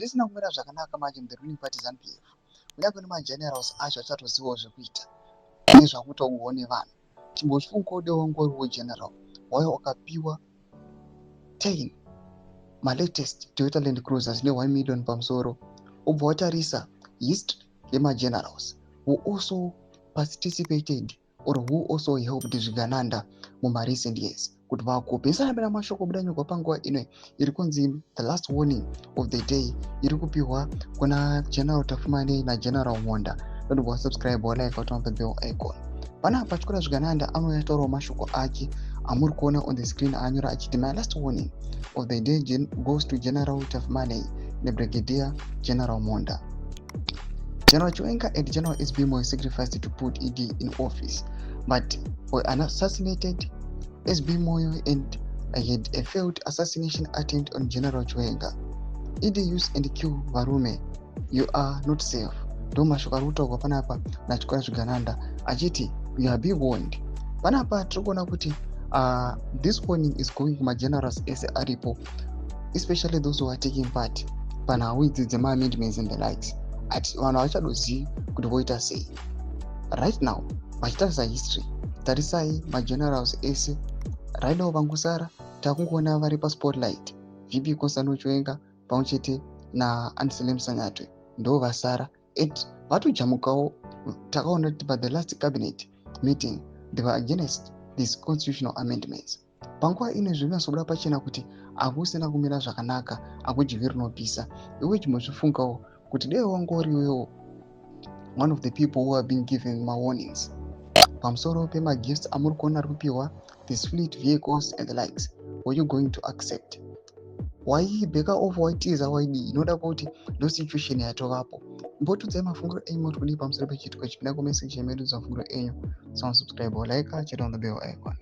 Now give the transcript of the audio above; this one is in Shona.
zvisina kumira zvakanaka manje the ruling party ZANU-PF. Kunyange nemagenerals acho achatozivawo zvekuita nezvakutoongowo nevanhu. Chimbofungawo deongoriwo general wauya wakapiwa 10 ma-latest Toyota Land Cruisers ne1 million pamusoro, ubva watarisa history yemagenerals who also participated or who also helped Zvigananda muma-recent years kuti vakopesana pena mashoko buda nyogwa panguva ino iri kunzi the last warning of the day iri kupiwa kuna General Tafumane naGeneral Monda. Ndokuti subscribe like utama bell icon. Panapa chikora Zvigananda anotaurawo mashoko ake amuri kuona on the screen anyora achiti my last warning of the day goes to General Tafumane neBrigadier General Monda. General Chiwenga and General SB Moyo sacrificed to put ED in office, but were assassinated. SB Moyo and had a failed assassination attempt on General Chiwenga. ED use and kill Varume. You are not safe. Ndo mashoko ari kutaurwa panapa nachikora Zvigananda achiti you are being warned. Panapa tiri kuona kuti this warning is going kuma generals ese aripo, especially those who are taking part panhau idzi dzema-amendments and the likes. Ati vanhu havachadozivi kuti voita sei. Right now vachitarisa history, tarisai magenerals ese right now vangusara takungoona vari paspotlight, VP Constantine Chiwenga pamwechete naAnselm Sangatwe ndo vasara, and vatojamukawo. Takaona kuti pa the last cabinet meeting they were against these constitutional amendments. Panguva ino zvinatsobuda pachena kuti hakusina kumira zvakanaka, hakudyiwi rinopisa. Iwe chimbozvifungawo kuti dei wangoriwewo one of the people who have been given ma-warnings pamusoro pema-gifts amuri kuona ari kupiwa, these fleet vehicles and the likes. Were you going to accept? Waibeka off waitiza waidii, inoda kuti ndo situation yatovapo. Mbotudzai mafunguro enyu muri kudii pamusoro pechitiko ichi. Pinda comment section medu za mafunguro enyu. Subscribe or like, chita on the bell icon.